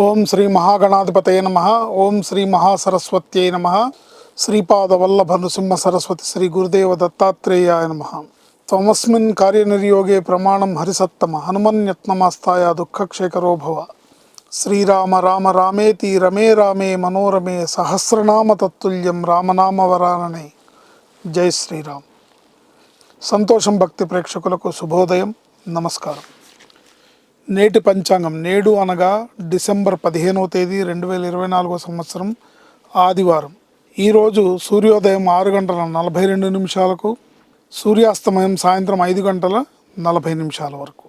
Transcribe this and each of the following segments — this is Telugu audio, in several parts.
ఓం శ్రీ మహాగణాధిపతయ నమ. ఓం శ్రీ మహాసరస్వత్యై నమ. శ్రీపాదవల్లభ నృసింహ సరస్వతి శ్రీ గురుదేవ దత్తాత్రేయాయ నమ. త్వమస్మిన్ కార్యనిర్యోగే ప్రమాణం హరిసత్తమ హనుమన్యత్నమాస్తాయ దుఃఖక్షేకరో భవ. శ్రీరామ రామ రామేతి రమే రామే మనోరమే సహస్రనామ తత్తుల్యం రామనామ వరాననే. జై శ్రీరామ్. సంతోషం భక్తి ప్రేక్షకులకు శుభోదయం, నమస్కారం. నేటి పంచాంగం. నేడు అనగా డిసెంబర్ 15వ తేదీ 2024 సంవత్సరం ఆదివారం. ఈరోజు సూర్యోదయం 6 గంటల 42 నిమిషాలకు, సూర్యాస్తమయం సాయంత్రం 5 గంటల 40 నిమిషాల వరకు.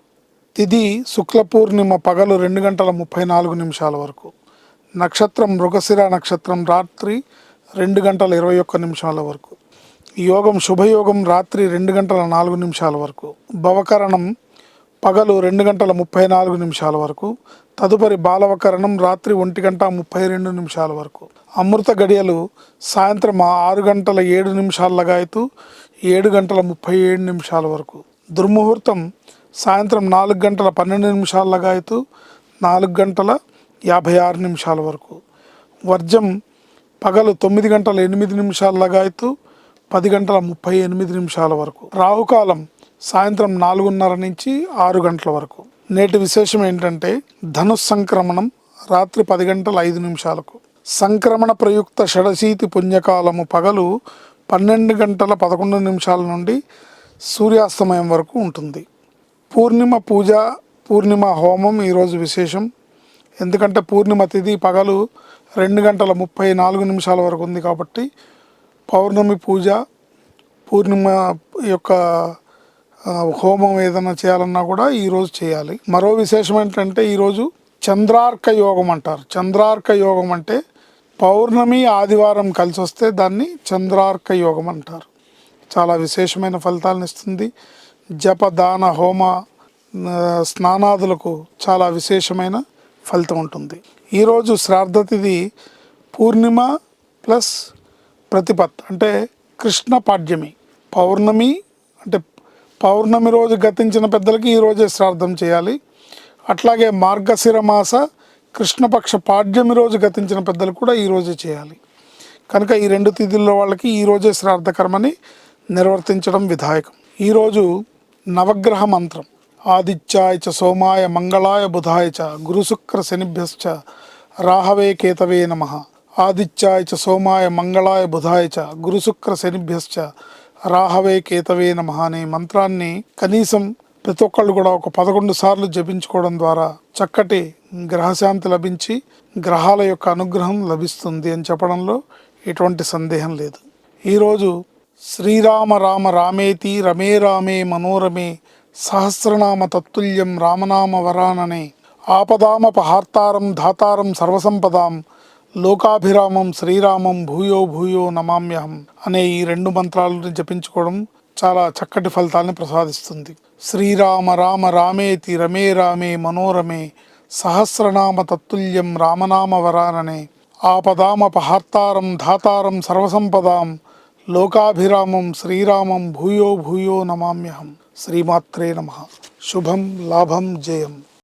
తిథి శుక్ల పూర్ణిమ పగలు 2 గంటల 34 నిమిషాల వరకు. నక్షత్రం మృగశిర నక్షత్రం రాత్రి 2 గంటల 21 నిమిషాల వరకు. యోగం శుభయోగం రాత్రి 2 గంటల 4 నిమిషాల వరకు. భవకరణం పగలు 2 గంటల 34 నిమిషాల వరకు. తదుపరి బాలవకరణం రాత్రి 1 గంట 32 నిమిషాల వరకు. అమృత గడియలు సాయంత్రం 6 గంటల 7 నిమిషాల లగాయతు 7 గంటల 37 నిమిషాల వరకు. దుర్ముహూర్తం సాయంత్రం 4 గంటల 12 నిమిషాల లగాయతు 4 గంటల 56 నిమిషాల వరకు. వర్జం పగలు 9 గంటల 8 నిమిషాల లగాయతు 10 గంటల 38 నిమిషాల వరకు. రాహుకాలం సాయంత్రం 4:30 నుంచి 6 గంటల వరకు. నేటి విశేషం ఏంటంటే ధనుస్సంక్రమణం రాత్రి 10 గంటల 5 నిమిషాలకు. సంక్రమణ ప్రయుక్త షడశీతి పుణ్యకాలము పగలు 12 గంటల 11 నిమిషాల నుండి సూర్యాస్తమయం వరకు ఉంటుంది. పూర్ణిమ పూజ, పూర్ణిమ హోమం ఈరోజు విశేషం. ఎందుకంటే పూర్ణిమ తిథి పగలు 2 గంటల 34 నిమిషాల వరకు ఉంది కాబట్టి పౌర్ణమి పూజ, పూర్ణిమ యొక్క హోమం ఏదైనా చేయాలన్నా కూడా ఈరోజు చేయాలి. మరో విశేషం ఏంటంటే ఈరోజు చంద్రార్క యోగం అంటారు. చంద్రార్క యోగం అంటే పౌర్ణమి ఆదివారం కలిసి వస్తే దాన్ని చంద్రార్క యోగం అంటారు. చాలా విశేషమైన ఫలితాలను ఇస్తుంది. జప దాన హోమ స్నానాదులకు చాలా విశేషమైన ఫలితం ఉంటుంది. ఈరోజు శ్రాద్ధ తిథి పూర్ణిమ ప్లస్ ప్రతిపత్ అంటే కృష్ణ పాడ్యమి. పౌర్ణమి అంటే పౌర్ణమి రోజు గతించిన పెద్దలకి ఈరోజే శ్రాద్ధం చేయాలి. అట్లాగే మార్గశిర మాస కృష్ణపక్ష పాడ్యమి రోజు గతించిన పెద్దలు కూడా ఈరోజే చేయాలి. కనుక ఈ 2 తిథుల్లో వాళ్ళకి ఈరోజే శ్రాద్ధకర్మని నిర్వర్తించడం విధాయకం. ఈరోజు నవగ్రహ మంత్రం ఆదిత్యాయ చ సోమాయ మంగళాయ బుధాయ చ గురుశుక్ర శనిభ్యశ్చ రాహవే కేతవే నమః. ఆదిత్యాయ చ సోమాయ మంగళాయ బుధాయ చ గురుశుక్ర శనిభ్యశ్చ రాహవే కేతవే నమః అనే మంత్రాన్ని కనీసం ప్రతి ఒక్కళ్ళు కూడా ఒక 11 సార్లు జపించుకోవడం ద్వారా చక్కటి గ్రహశాంతి లభించి గ్రహాల యొక్క అనుగ్రహం లభిస్తుంది అని చెప్పడంలో ఎటువంటి సందేహం లేదు. ఈరోజు శ్రీరామ రామ రామేతి రమే రామే మనోరమే సహస్రనామ తత్తుల్యం రామనామ వరాననే. ఆపదామపహార్తారం ధాతారం సర్వసంపదాం లోకాభిరామం శ్రీరామం భూయో భూయో నమామ్యహం అనే ఈ 2 మంత్రాలను జపించుకోవడం చాలా చక్కటి ఫలితాలను ప్రసాదిస్తుంది. శ్రీరామ రామ రామేతి రమే రామే మనోరమే సహస్రనామ తత్తుల్యం రామనామ వరాననే. ఆపదామపహార్తారం ధాతారం సర్వసంపదాం లోకాభిరామం శ్రీరామం భూయో భూయో నమామ్యహం. శ్రీమాత్రే నమః. శుభం లాభం జయం.